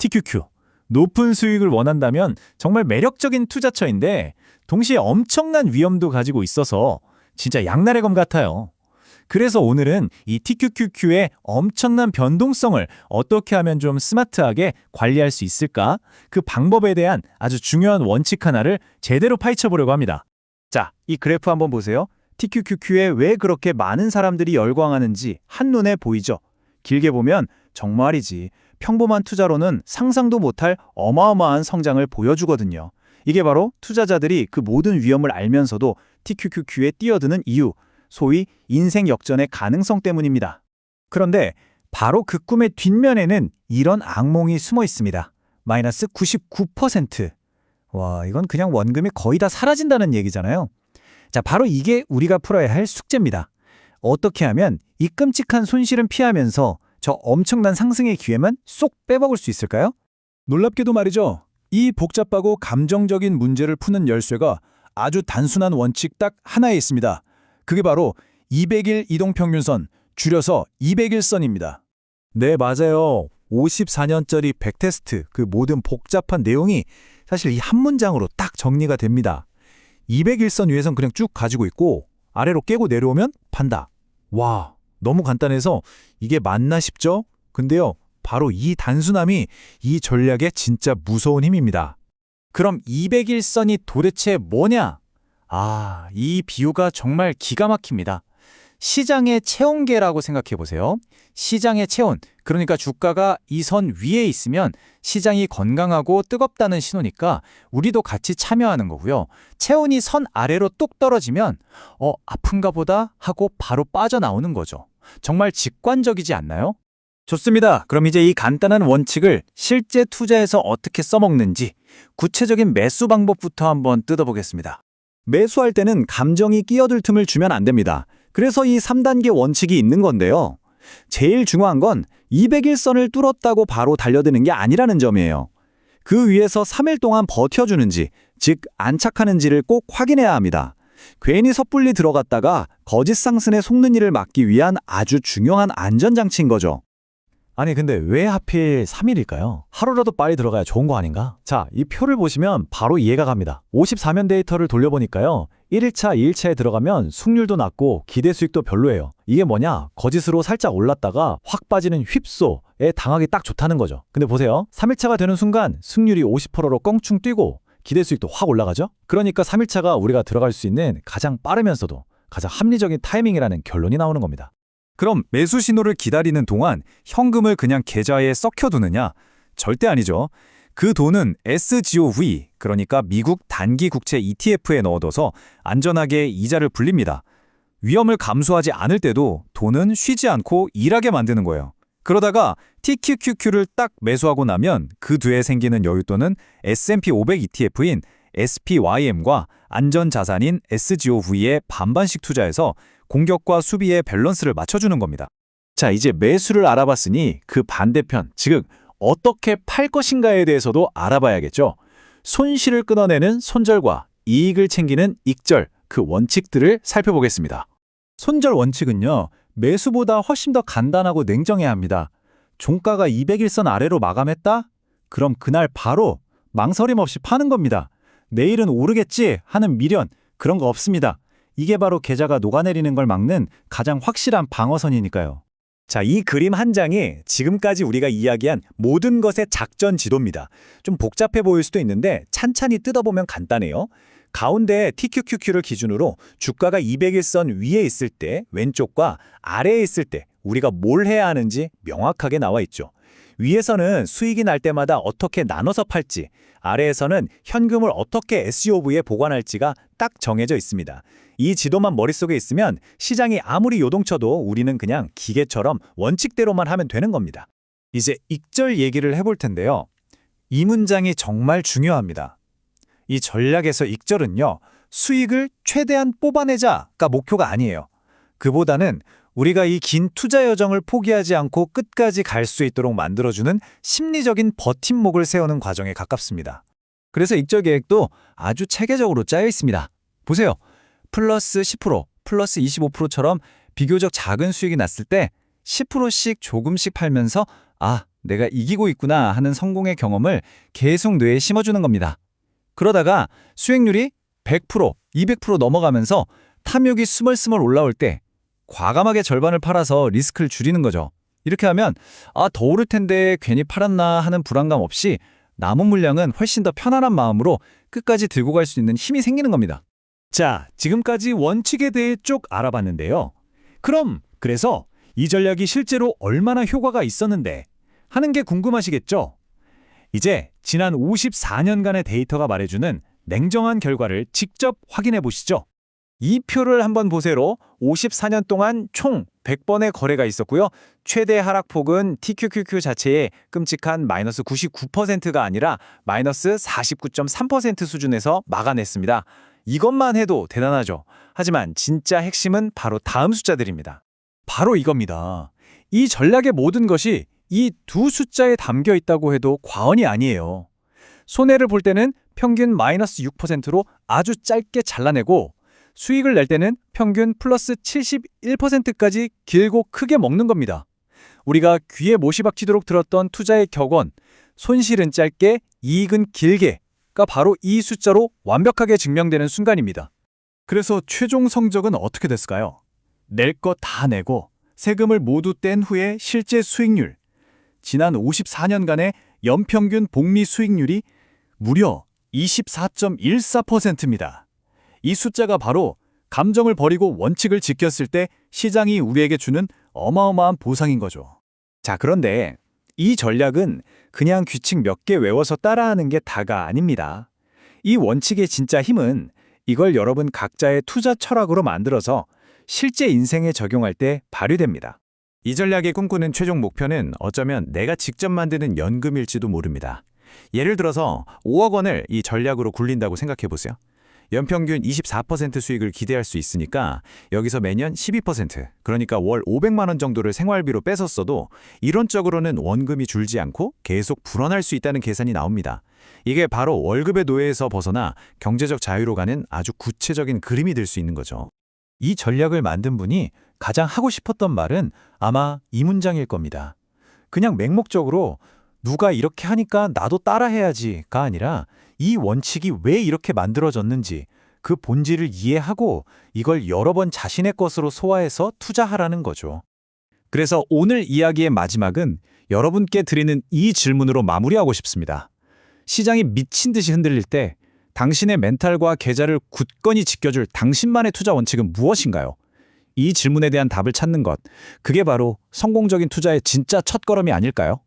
TQQ. 높은 수익을 원한다면 정말 매력적인 투자처인데 동시에 엄청난 위험도 가지고 있어서 진짜 양날의 검 같아요. 그래서 오늘은 이 TQQQ의 엄청난 변동성을 어떻게 하면 좀 스마트하게 관리할 수 있을까? 그 방법에 대한 아주 중요한 원칙 하나를 제대로 파헤쳐보려고 합니다. 자, 이 그래프 한번 보세요. TQQQ에 왜 그렇게 많은 사람들이 열광하는지 한눈에 보이죠? 길게 보면 정말이지 평범한 투자로는 상상도 못할 어마어마한 성장을 보여주거든요. 이게 바로 투자자들이 그 모든 위험을 알면서도 TQQQ에 뛰어드는 이유, 소위 인생 역전의 가능성 때문입니다. 그런데 바로 그 꿈의 뒷면에는 이런 악몽이 숨어 있습니다. 마이너스 99%. 와, 이건 그냥 원금이 거의 다 사라진다는 얘기잖아요. 자, 바로 이게 우리가 풀어야 할 숙제입니다. 어떻게 하면 이 끔찍한 손실은 피하면서 저 엄청난 상승의 기회만 쏙 빼먹을 수 있을까요? 놀랍게도 말이죠. 이 복잡하고 감정적인 문제를 푸는 열쇠가 아주 단순한 원칙 딱 하나에 있습니다. 그게 바로 200일 이동평균선, 줄여서 200일선입니다. 네, 맞아요. 54년짜리 백테스트, 그 모든 복잡한 내용이 사실 이 한 문장으로 딱 정리가 됩니다. 200일선 위에선 그냥 쭉 가지고 있고 아래로 깨고 내려오면 판다. 와, 너무 간단해서 이게 맞나 싶죠? 근데요, 바로 이 단순함이 이 전략의 진짜 무서운 힘입니다. 그럼 200일선이 도대체 뭐냐? 아, 이 비유가 정말 기가 막힙니다. 시장의 체온계라고 생각해 보세요. 시장의 체온, 그러니까 주가가 이 선 위에 있으면 시장이 건강하고 뜨겁다는 신호니까 우리도 같이 참여하는 거고요. 체온이 선 아래로 뚝 떨어지면 아픈가 보다 하고 바로 빠져나오는 거죠. 정말 직관적이지 않나요? 좋습니다. 그럼 이제 이 간단한 원칙을 실제 투자에서 어떻게 써먹는지 구체적인 매수 방법부터 한번 뜯어보겠습니다. 매수할 때는 감정이 끼어들 틈을 주면 안 됩니다. 그래서 이 3단계 원칙이 있는 건데요. 제일 중요한 건 200일선을 뚫었다고 바로 달려드는 게 아니라는 점이에요. 그 위에서 3일 동안 버텨주는지, 즉 안착하는지를 꼭 확인해야 합니다. 괜히 섣불리 들어갔다가 거짓 상승에 속는 일을 막기 위한 아주 중요한 안전장치인 거죠. 아니 근데 왜 하필 3일일까요? 하루라도 빨리 들어가야 좋은 거 아닌가? 자, 이 표를 보시면 바로 이해가 갑니다. 54년 데이터를 돌려보니까요. 1일차, 2일차에 들어가면 승률도 낮고 기대 수익도 별로예요. 이게 뭐냐? 거짓으로 살짝 올랐다가 확 빠지는 휩소에 당하기 딱 좋다는 거죠. 근데 보세요. 3일차가 되는 순간 승률이 50%로 껑충 뛰고 기대 수익도 확 올라가죠? 그러니까 3일차가 우리가 들어갈 수 있는 가장 빠르면서도 가장 합리적인 타이밍이라는 결론이 나오는 겁니다. 그럼 매수 신호를 기다리는 동안 현금을 그냥 계좌에 썩혀두느냐? 절대 아니죠. 그 돈은 SGOV, 그러니까 미국 단기 국채 ETF에 넣어둬서 안전하게 이자를 불립니다. 위험을 감수하지 않을 때도 돈은 쉬지 않고 일하게 만드는 거예요. 그러다가 TQQQ를 딱 매수하고 나면 그 뒤에 생기는 여윳돈은 S&P 500 ETF인 SPYM과 안전자산인 SGOV에 반반씩 투자해서 공격과 수비의 밸런스를 맞춰주는 겁니다. 자, 이제 매수를 알아봤으니 그 반대편, 즉 어떻게 팔 것인가에 대해서도 알아봐야겠죠. 손실을 끊어내는 손절과 이익을 챙기는 익절, 그 원칙들을 살펴보겠습니다. 손절 원칙은요, 매수보다 훨씬 더 간단하고 냉정해야 합니다. 종가가 200일선 아래로 마감했다? 그럼 그날 바로 망설임 없이 파는 겁니다. 내일은 오르겠지 하는 미련, 그런 거 없습니다. 이게 바로 계좌가 녹아내리는 걸 막는 가장 확실한 방어선이니까요. 자, 이 그림 한 장이 지금까지 우리가 이야기한 모든 것의 작전 지도입니다. 좀 복잡해 보일 수도 있는데 찬찬히 뜯어보면 간단해요. 가운데 TQQQ를 기준으로 주가가 200일선 위에 있을 때, 왼쪽과 아래에 있을 때 우리가 뭘 해야 하는지 명확하게 나와 있죠. 위에서는 수익이 날 때마다 어떻게 나눠서 팔지, 아래에서는 현금을 어떻게 SGOV에 보관할지가 딱 정해져 있습니다. 이 지도만 머릿속에 있으면 시장이 아무리 요동쳐도 우리는 그냥 기계처럼 원칙대로만 하면 되는 겁니다. 이제 익절 얘기를 해볼 텐데요. 이 문장이 정말 중요합니다. 이 전략에서 익절은요, 수익을 최대한 뽑아내자가 목표가 아니에요. 그보다는 우리가 이 긴 투자 여정을 포기하지 않고 끝까지 갈 수 있도록 만들어주는 심리적인 버팀목을 세우는 과정에 가깝습니다. 그래서 익절 계획도 아주 체계적으로 짜여 있습니다. 보세요. 플러스 10%, 플러스 25%처럼 비교적 작은 수익이 났을 때 10%씩 조금씩 팔면서 내가 이기고 있구나 하는 성공의 경험을 계속 뇌에 심어주는 겁니다. 그러다가 수익률이 100%, 200% 넘어가면서 탐욕이 스멀스멀 올라올 때 과감하게 절반을 팔아서 리스크를 줄이는 거죠. 이렇게 하면 더 오를 텐데 괜히 팔았나 하는 불안감 없이 남은 물량은 훨씬 더 편안한 마음으로 끝까지 들고 갈 수 있는 힘이 생기는 겁니다. 자, 지금까지 원칙에 대해 쭉 알아봤는데요. 그래서 이 전략이 실제로 얼마나 효과가 있었는데 하는 게 궁금하시겠죠? 이제 지난 54년간의 데이터가 말해주는 냉정한 결과를 직접 확인해 보시죠. 이 표를 한번 보세요. 54년 동안 총 100번의 거래가 있었고요. 최대 하락폭은 TQQQ 자체의 끔찍한 마이너스 99%가 아니라 마이너스 49.3% 수준에서 막아냈습니다. 이것만 해도 대단하죠. 하지만 진짜 핵심은 바로 다음 숫자들입니다. 바로 이겁니다. 이 전략의 모든 것이 이 두 숫자에 담겨 있다고 해도 과언이 아니에요. 손해를 볼 때는 평균 마이너스 6%로 아주 짧게 잘라내고 수익을 낼 때는 평균 플러스 71%까지 길고 크게 먹는 겁니다. 우리가 귀에 못이 박히도록 들었던 투자의 격언, 손실은 짧게, 이익은 길게가 바로 이 숫자로 완벽하게 증명되는 순간입니다. 그래서 최종 성적은 어떻게 됐을까요? 낼 거 다 내고 세금을 모두 뗀 후에 실제 수익률. 지난 54년간의 연평균 복리 수익률이 무려 24.14%입니다. 이 숫자가 바로 감정을 버리고 원칙을 지켰을 때 시장이 우리에게 주는 어마어마한 보상인 거죠. 자, 그런데 이 전략은 그냥 규칙 몇 개 외워서 따라하는 게 다가 아닙니다. 이 원칙의 진짜 힘은 이걸 여러분 각자의 투자 철학으로 만들어서 실제 인생에 적용할 때 발휘됩니다. 이 전략의 꿈꾸는 최종 목표는 어쩌면 내가 직접 만드는 연금일지도 모릅니다. 예를 들어서 5억 원을 이 전략으로 굴린다고 생각해 보세요. 연평균 24% 수익을 기대할 수 있으니까 여기서 매년 12%, 그러니까 월 500만 원 정도를 생활비로 뺏었어도 이론적으로는 원금이 줄지 않고 계속 불어날 수 있다는 계산이 나옵니다. 이게 바로 월급의 노예에서 벗어나 경제적 자유로 가는 아주 구체적인 그림이 될 수 있는 거죠. 이 전략을 만든 분이 가장 하고 싶었던 말은 아마 이 문장일 겁니다. 그냥 맹목적으로 누가 이렇게 하니까 나도 따라해야지가 아니라 이 원칙이 왜 이렇게 만들어졌는지 그 본질을 이해하고 이걸 여러 번 자신의 것으로 소화해서 투자하라는 거죠. 그래서 오늘 이야기의 마지막은 여러분께 드리는 이 질문으로 마무리하고 싶습니다. 시장이 미친 듯이 흔들릴 때 당신의 멘탈과 계좌를 굳건히 지켜줄 당신만의 투자 원칙은 무엇인가요? 이 질문에 대한 답을 찾는 것, 그게 바로 성공적인 투자의 진짜 첫걸음이 아닐까요?